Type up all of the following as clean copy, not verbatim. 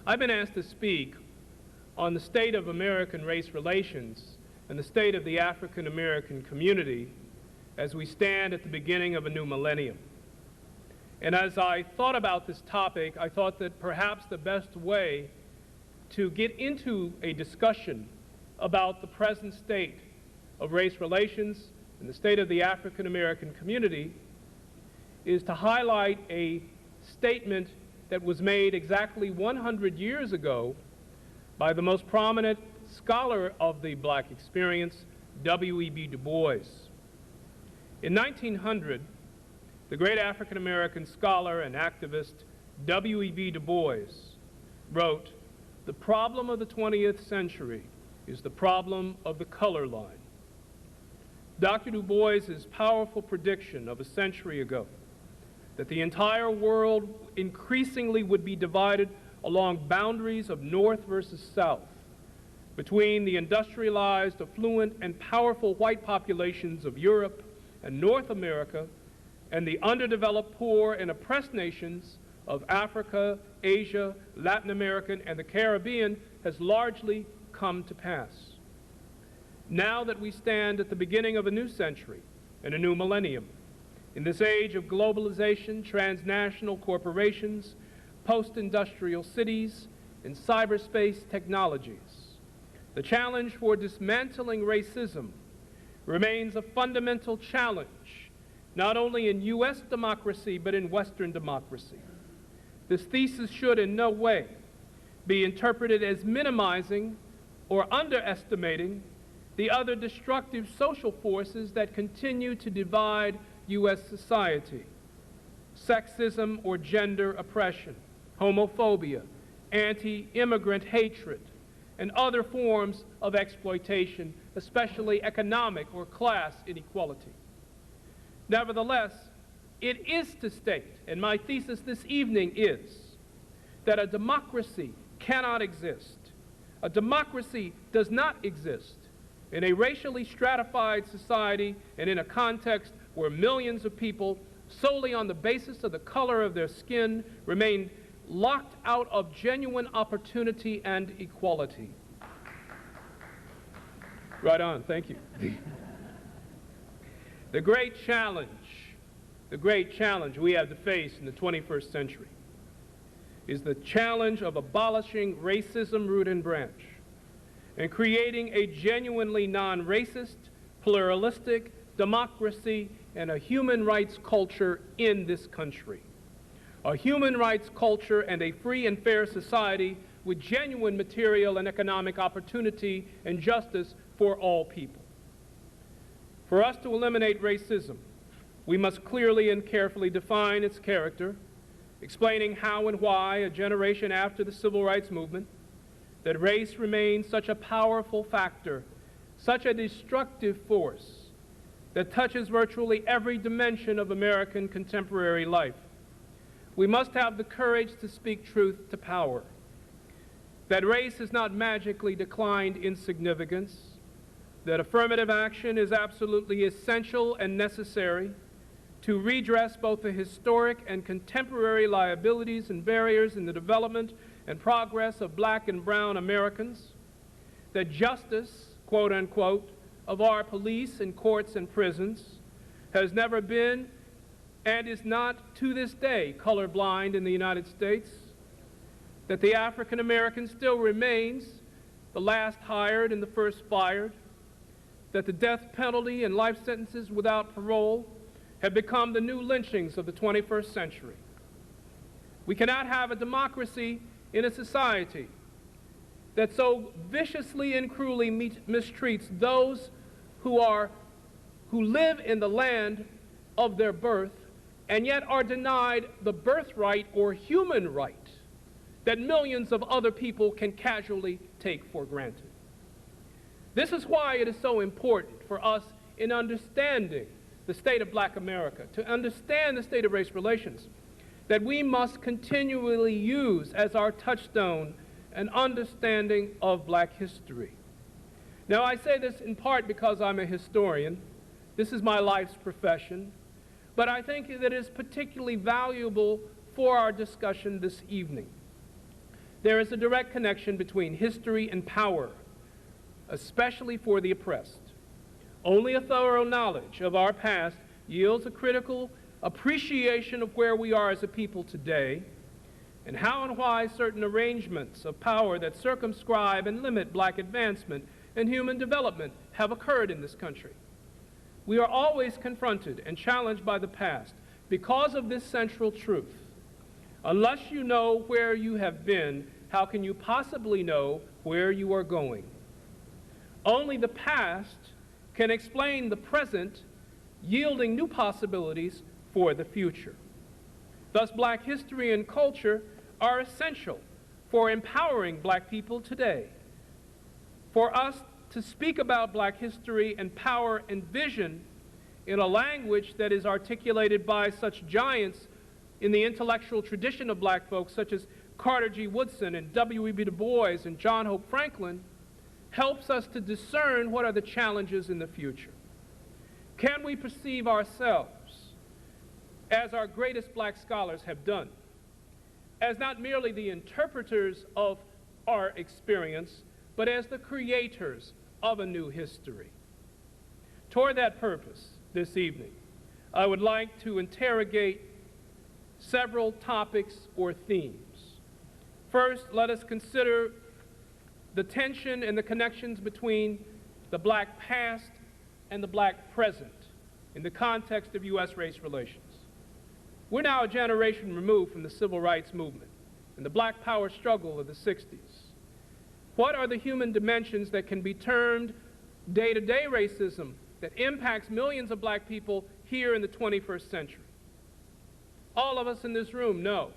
I've been asked to speak on the state of American race relations and the state of the African American community as we stand at the beginning of a new millennium. And as I thought about this topic, I thought that perhaps the best way to get into a discussion about the present state of race relations and the state of the African American community is to highlight a statement that was made exactly 100 years ago by the most prominent scholar of the black experience, W.E.B. Du Bois. In 1900, the great African American scholar and activist W.E.B. Du Bois wrote, "The problem of the 20th century is the problem of the color line." Dr. Du Bois's powerful prediction of a century ago that the entire world increasingly would be divided along boundaries of North versus South, between the industrialized, affluent, and powerful white populations of Europe and North America and the underdeveloped, poor, and oppressed nations of Africa, Asia, Latin America, and the Caribbean has largely come to pass. Now that we stand at the beginning of a new century and a new millennium, in this age of globalization, transnational corporations, post-industrial cities, and cyberspace technologies, the challenge for dismantling racism remains a fundamental challenge, not only in U.S. democracy, but in Western democracy. This thesis should in no way be interpreted as minimizing or underestimating the other destructive social forces that continue to divide U.S. society: sexism or gender oppression, homophobia, anti-immigrant hatred, and other forms of exploitation, especially economic or class inequality. Nevertheless, it is to state, and my thesis this evening is, that a democracy cannot exist. A democracy does not exist in a racially stratified society and in a context where millions of people, solely on the basis of the color of their skin, remain locked out of genuine opportunity and equality. Right on, thank you. The great challenge we have to face in the 21st century is the challenge of abolishing racism root and branch and creating a genuinely non-racist, pluralistic democracy and a human rights culture in this country. A human rights culture and a free and fair society with genuine material and economic opportunity and justice for all people. For us to eliminate racism, we must clearly and carefully define its character, explaining how and why, a generation after the Civil Rights Movement, that race remains such a powerful factor, such a destructive force that touches virtually every dimension of American contemporary life. We must have the courage to speak truth to power, that race has not magically declined in significance, that affirmative action is absolutely essential and necessary to redress both the historic and contemporary liabilities and barriers in the development and progress of black and brown Americans, that justice, quote unquote, of our police and courts and prisons has never been and is not to this day colorblind in the United States, that the African American still remains the last hired and the first fired, that the death penalty and life sentences without parole have become the new lynchings of the 21st century. We cannot have a democracy in a society that so viciously and cruelly mistreats those who live in the land of their birth and yet are denied the birthright or human right that millions of other people can casually take for granted. This is why it is so important for us in understanding the state of black America, to understand the state of race relations, that we must continually use as our touchstone an understanding of black history. Now, I say this in part because I'm a historian. This is my life's profession. But I think that it is particularly valuable for our discussion this evening. There is a direct connection between history and power, especially for the oppressed. Only a thorough knowledge of our past yields a critical appreciation of where we are as a people today, and how and why certain arrangements of power that circumscribe and limit black advancement and human development have occurred in this country. We are always confronted and challenged by the past because of this central truth. Unless you know where you have been, how can you possibly know where you are going? Only the past can explain the present, yielding new possibilities for the future. Thus, black history and culture are essential for empowering black people today. For us to speak about black history and power and vision in a language that is articulated by such giants in the intellectual tradition of black folks, such as Carter G. Woodson and W.E.B. Du Bois and John Hope Franklin, helps us to discern what are the challenges in the future. Can we perceive ourselves, as our greatest black scholars have done, as not merely the interpreters of our experience, but as the creators of a new history? Toward that purpose, this evening, I would like to interrogate several topics or themes. First, let us consider the tension and the connections between the black past and the black present in the context of U.S. race relations. We're now a generation removed from the civil rights movement and the black power struggle of the 60s. What are the human dimensions that can be termed day-to-day racism that impacts millions of black people here in the 21st century? All of us in this room know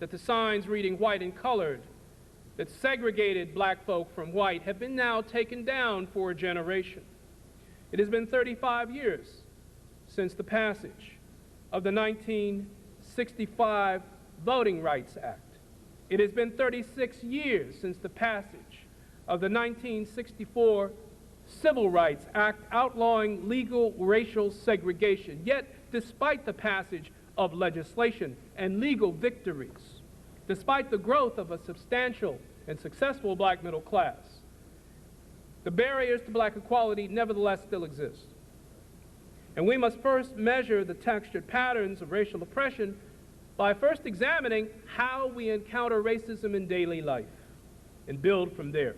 that the signs reading white and colored that segregated black folk from white have been now taken down for a generation. It has been 35 years since the passage of the 1965 Voting Rights Act. It has been 36 years since the passage of the 1964 Civil Rights Act outlawing legal racial segregation. Yet, despite the passage of legislation and legal victories, despite the growth of a substantial and successful black middle class, the barriers to black equality nevertheless still exist. And we must first measure the textured patterns of racial oppression by first examining how we encounter racism in daily life and build from there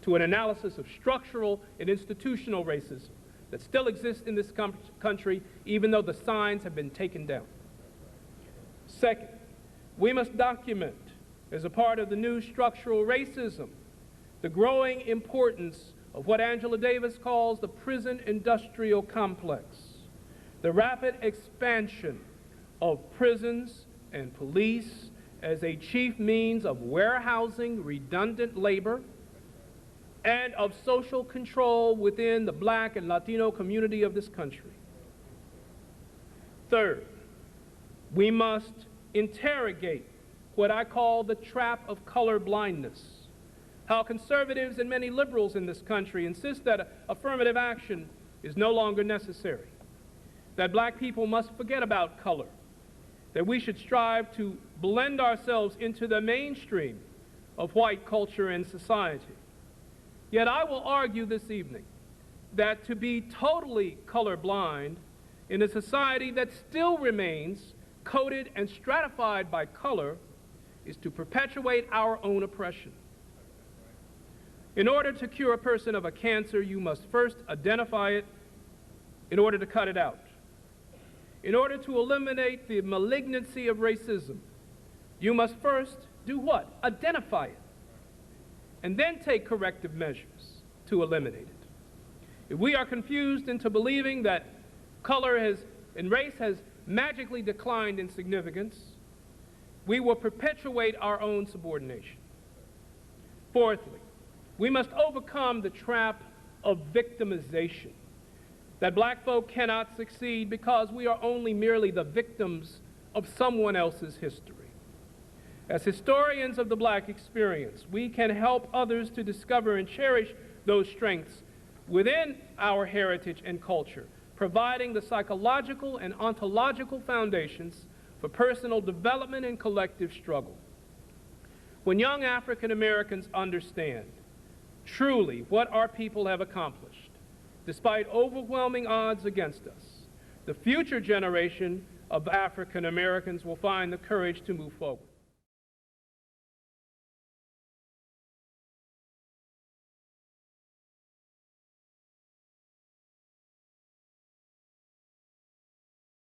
to an analysis of structural and institutional racism that still exists in this country even though the signs have been taken down. Second, we must document, as a part of the new structural racism, the growing importance of what Angela Davis calls the prison industrial complex, the rapid expansion of prisons and police as a chief means of warehousing redundant labor and of social control within the black and Latino community of this country. Third, we must interrogate what I call the trap of color blindness, how conservatives and many liberals in this country insist that affirmative action is no longer necessary, that black people must forget about color, that we should strive to blend ourselves into the mainstream of white culture and society. Yet I will argue this evening that to be totally colorblind in a society that still remains coded and stratified by color is to perpetuate our own oppression. In order to cure a person of a cancer, you must first identify it in order to cut it out. In order to eliminate the malignancy of racism, you must first do what? Identify it, and then take corrective measures to eliminate it. If we are confused into believing that color and race has magically declined in significance, we will perpetuate our own subordination. Fourthly, we must overcome the trap of victimization, that black folk cannot succeed because we are only merely the victims of someone else's history. As historians of the black experience, we can help others to discover and cherish those strengths within our heritage and culture, providing the psychological and ontological foundations for personal development and collective struggle. When young African Americans understand truly what our people have accomplished, despite overwhelming odds against us, the future generation of African Americans will find the courage to move forward.